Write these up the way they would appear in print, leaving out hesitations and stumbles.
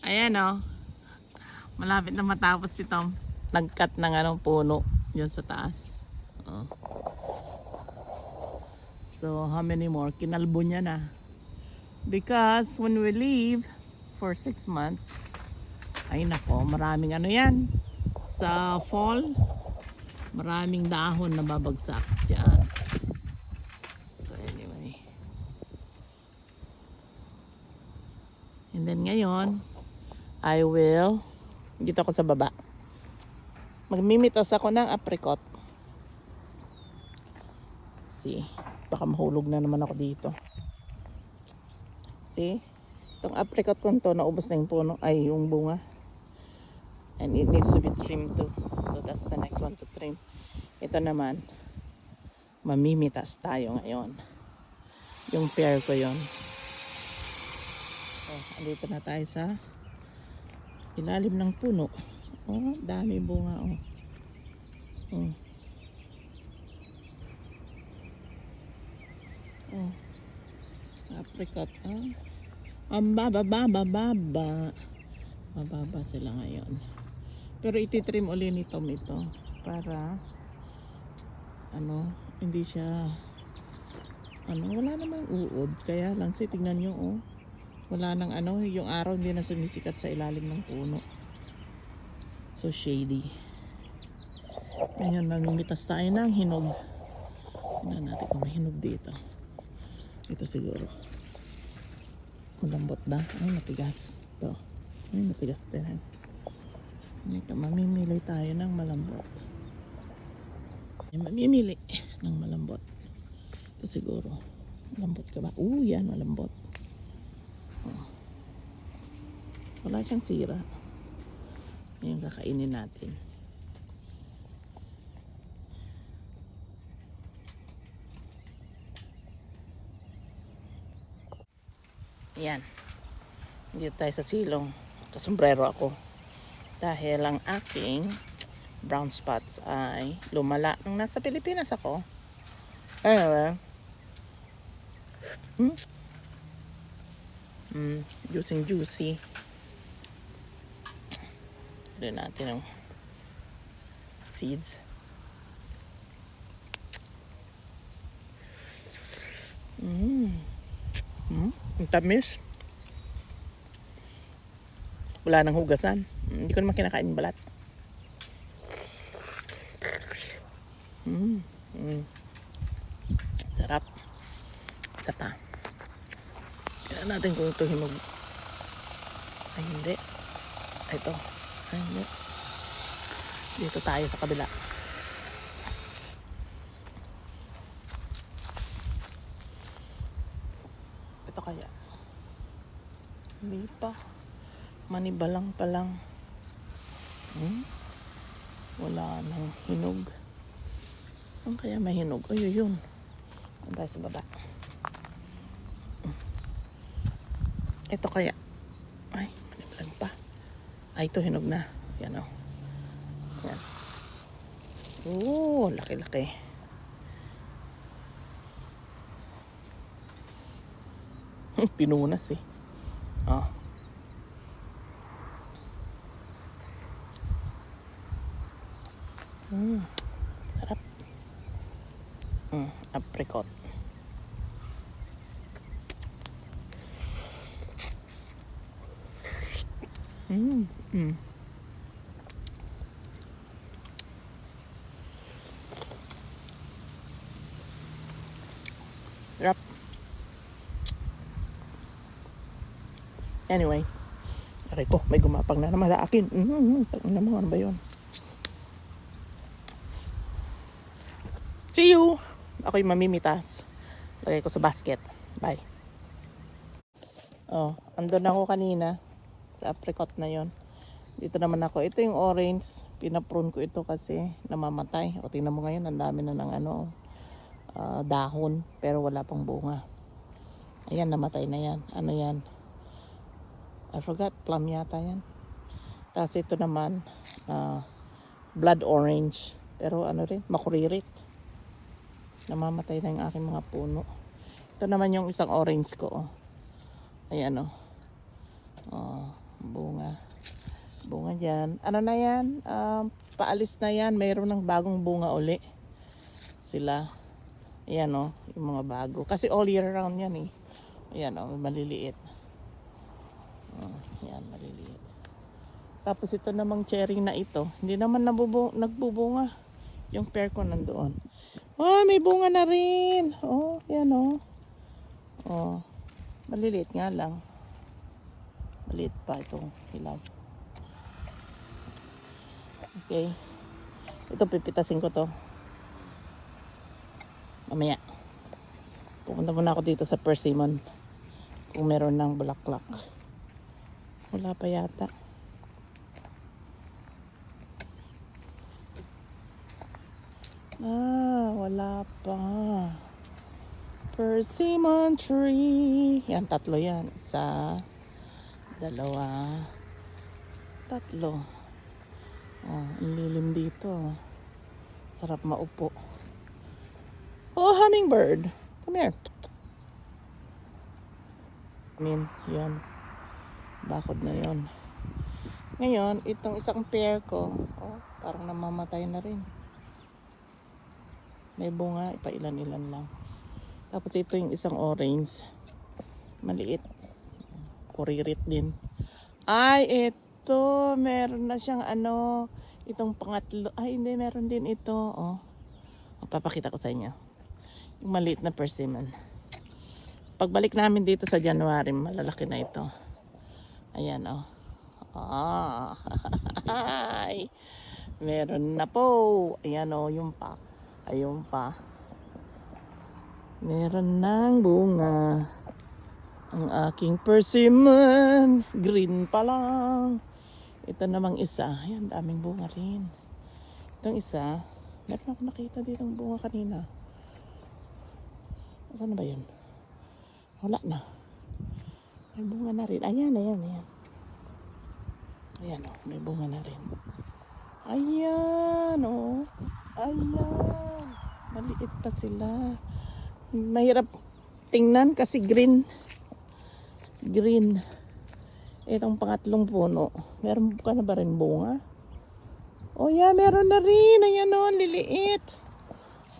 Ayan o. Malapit na matapos si Tom. Nag-cut ng anong puno yun sa taas. Oh. So how many more? Kinalbo niya na. Because when we leave for 6 months, ay nako, maraming ano yan. Sa fall, maraming dahon na babagsak dyan. So anyway. And then ngayon, I will, dito ako sa baba. Magmimitas ako ng apricot. See, baka mahulog na naman ako dito. See, itong apricot ko to, naubos na yung puno, ay yung bunga. And it needs to be trimmed too. So that's the next one to trim. Ito naman, mamimitas tayo ngayon. Yung pear ko yon. So, andito na tayo sa ilalim ng puno. Oh, dami bunga oh. Oh. Oh. Apricot ah. Ang bababa. Mababa sila ngayon. Pero ititrim uli ni Tom ito para ano, hindi siya ano, wala namang uod. Kaya lang tignan nyo oh. Wala nang ano, yung araw hindi na sumisikat sa ilalim ng puno. So shady. Ngayon namimitas tayo ng hinog. Tingnan natin kung may hinog dito. Ito siguro. Malambot ba? Ay matigas. Ito. Ay matigas din. Mamimili tayo ng malambot. Mamimili ng malambot. Ito siguro. Malambot ka ba? Yan malambot. Oh. Wala siyang sira. Yung kakainin natin. Yan. Dito tayo sa silong. Kasombrero ako. Dahil ang aking brown spots ay lumala nung nasa Pilipinas ako. Anyway. Juicy. Doon natin ang seeds. Ang tamis. Wala nang hugasan. Hindi ko naman kinakain yung balat. Sarap. Isa pa. Kaya natin kung ito hinog. Ay hindi. Ito. Ay hindi. Dito tayo sa kabila. Ito kaya. Hindi pa. Manibalang pa lang. Wala nang hinog. Ang kaya may hinog? Ay yun. Ang tayo sa baba. Ito kaya. Ay, manibalang pa. Ay, ito hinog na. Yan o. Yan. Oo, laki-laki. Pinunas eh. Oh. Sarap. Apricot. Sarap. Anyway. Aray ko, may gumapang na naman sa akin. Ano ba yun? See you! Ako'y mamimitas. Lagay ko sa basket. Bye. Oh, andun ako kanina. Sa apricot na yon. Dito naman ako. Ito yung orange. Pinaprune ko ito kasi namamatay. O tingnan mo ngayon, ang dami na ng dahon. Pero wala pang bunga. Ayan, namatay na yan. Ano yan? I forgot. Plum yata yan. Tapos ito naman, blood orange. Pero ano rin, makuririt. Namamatay na yung aking mga puno. Ito naman yung isang orange ko. Oh. Ayan o. Oh, bunga Ayan. Ano na yan? Paalis na yan. Mayroon ng bagong bunga uli. Sila. Ayan o. Yung mga bago. Kasi all year round yan eh. Ayan o. Maliliit. Ayan. Maliliit. Tapos ito namang cherry na ito. Hindi naman nagbubunga. Yung pear ko nandoon. Oh, may bunga na rin. Oh, ayan o. Oh. Maliliit nga lang. Maliit pa itong hilaw. Okay. Ito pipitasin ko to. Mamaya. Pupunta muna ako dito sa persimmon. Kung meron ng bulaklak. Wala pa yata. Wala pa. Persimmon tree. Yan, tatlo yan. Isa, dalawa, tatlo. Oh, ang lilim dito. Sarap maupo. Oh, hummingbird. Come here. Yan. Bakod na yon. Ngayon, itong isang pear ko, oh, parang namamatay na rin. May bunga, ipailan-ilan lang. Tapos ito yung isang orange. Maliit. Kuririt din. Ay, ito. Meron na siyang ano, itong pangatlo. Ay, hindi. Meron din ito. Oh. Papakita ko sa inyo. Yung maliit na persimmon. Pagbalik namin dito sa January, malalaki na ito. Ayan, oh. Ay. Meron na po. Ayan, oh, yung pa. Ayun pa. Meron ng bunga. Ang aking persimmon. Green pa lang. Ito namang isa. Ayan, daming bunga rin. Itong isa. Meron ako nakita dito ng bunga kanina. Saan na ba yun? Wala na. May bunga na rin. Ayan. Ayan, oh. May bunga na rin. Ayan, oh. Ayan. Maliit pa sila. Mahirap tingnan kasi green. Green. Itong pangatlong puno. Meron ka na ba rin bunga? Oh, yeah, meron na rin. Ayan, oh, liliit.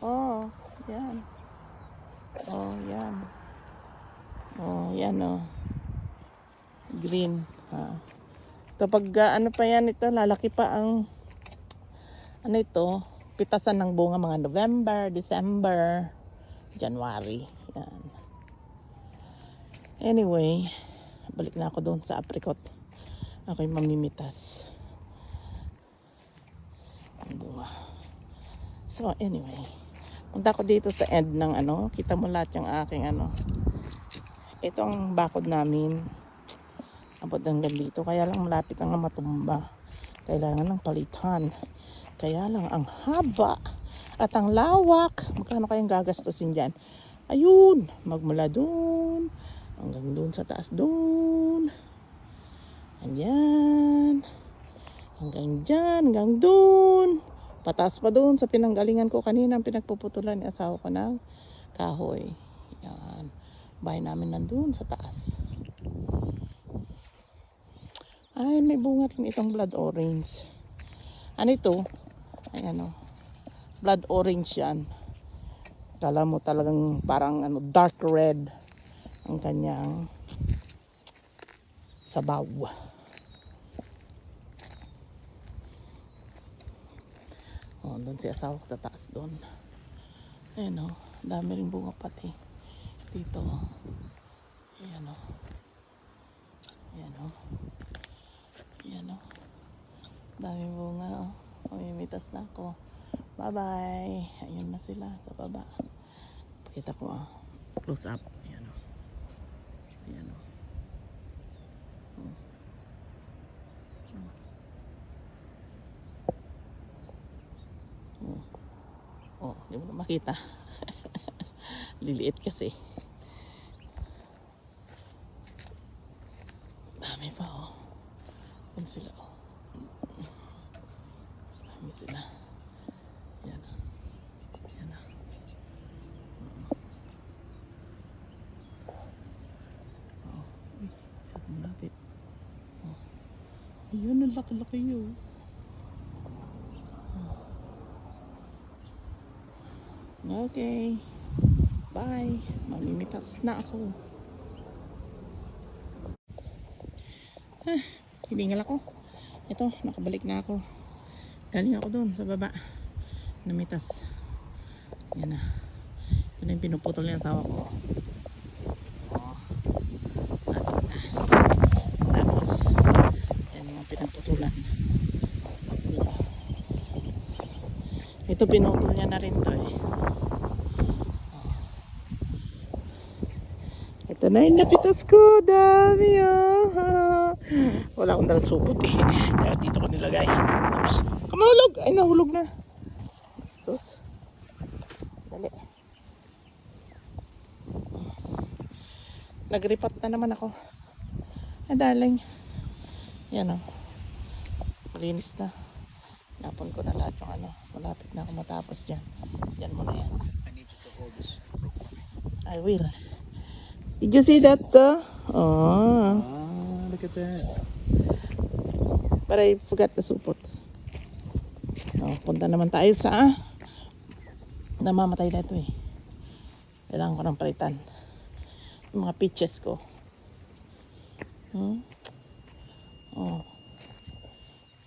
Oh, yan. Oh, yan. Oh, yan, oh. Green. Ha. Kapag ano pa yan ito, lalaki pa ang ano ito, pitasan ng bunga mga November, December, January. Yan. Anyway, balik na ako doon sa apricot. Ako'y mamimitas. Ang bunga. So anyway, punta ko dito sa end ng ano, kita mo lahat yung aking ano. Ito ang bakod namin. Abot hanggang dito. Kaya lang malapit na nga matumba. Kailangan ng palitan. Kaya lang ang haba at ang lawak. Magkano kayang gagastusin dyan? Ayun. Magmula doon. Hanggang doon sa taas doon. Ayan. Hanggang dyan. Hanggang doon. Pataas pa doon sa pinanggalingan ko kanina. Ang pinagpuputulan ni asawa ko ng kahoy. Yan. Bahay namin nandun sa taas. Ay, may bunga rin itong blood orange. Ano ito? Ayan, oh. Blood orange yan. Kala mo talagang parang ano, dark red ang kanyang sabaw. Oh, doon si asawa ko sa taas doon. Ayan, oh. Dami rin bunga pati. Dito, oh. Ayan, oh. Ayan, oh. Ayan, oh. Dami bunga, oh. Mamimitas na ako. Bye-bye. Ayun na sila sa baba. Pakita ko, oh. Close up. Ayan, oh. Ayan, oh. Oh, di mo na makita. Liliit kasi. Dami pa, oh. Yan sila, oh. Dami sila. Yan. Yan, oh. Oh, uy, sa malapit. Oh. Ayun, ang laki-laki yun. Okay. Bye. Mamimitas na ako. Hiningal ako. Ito, nakabalik na ako. Galing ako doon sa baba. Namitas. Yan na. Ito na yung pinuputol yung asawa ko. Oh. Tapos, yan yung pinaputulan. Ito pinutol niya na rin to eh. Ito na yung napitas ko. Dami oh. Wala akong dalang supot eh. Kaya dito ko nilagay. Kamahulog! Ay, nahulog na. Bastos. Dali. Nag-repot na naman ako. Ay, darling. Yan o. Malinis na. Napon ko na lahat yung ano. Malapit na ako matapos dyan. Dyan mo na yan. I need to hold this. I will. Did you see that? Oh. Look at that. But I forgot the supot. Oh, punta naman tayo sa namamatay na ito eh. Kailangan ko ng palitan. Yung mga peaches ko. Oh.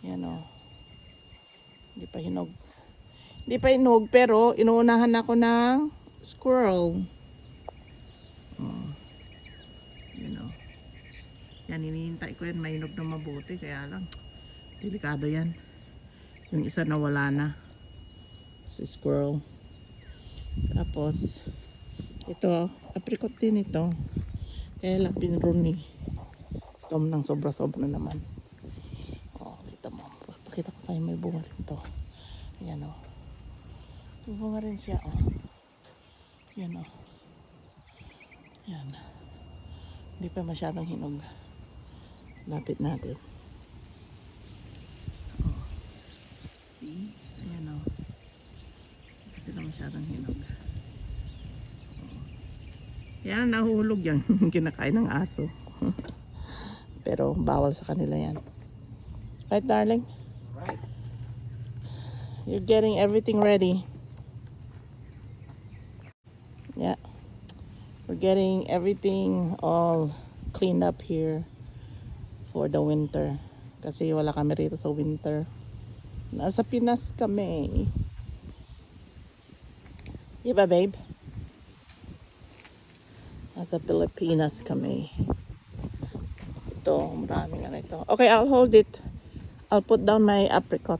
Yan oh. Hindi pa hinog. Hindi pa hinog pero inuunahan ako ng squirrel. Oh. Yan oh. Yan, hinihintay ko yan. Mahinog na mabuti. Kaya lang, delikado yan. Yung isa nawala na. Si squirrel. Tapos, ito, apricot din ito. Kaya lang pinrun ni Tom ng sobra-sobra naman. Oh, kita mo. Pakita ko sa'yo, may bunga rin to. Ayan oh. May bunga rin siya oh. Ayan oh. Ayan. Hindi pa masyadong hinog. Lapit natin. Oh. See? Ayan o. Hindi sila masyadong hinog. Oh. Yan, nahuhulog yan. Kinakain ng aso. Pero bawal sa kanila yan. Right, darling? Right. You're getting everything ready. Yeah. We're getting everything all cleaned up here for the winter. Kasi wala kami rito sa winter. Nasa Pinas kami. Diba, babe? Nasa Pilipinas kami. Ito, maraming ano ito. Okay, I'll hold it. I'll put down my apricot.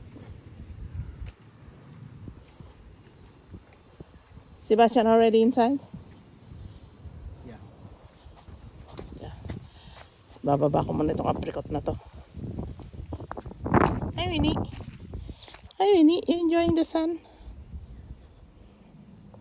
Sebastian already inside? Yeah. Bababa ko muna itong apricot na to. Hi, Winnie. Hi, Winnie. You enjoying the sun?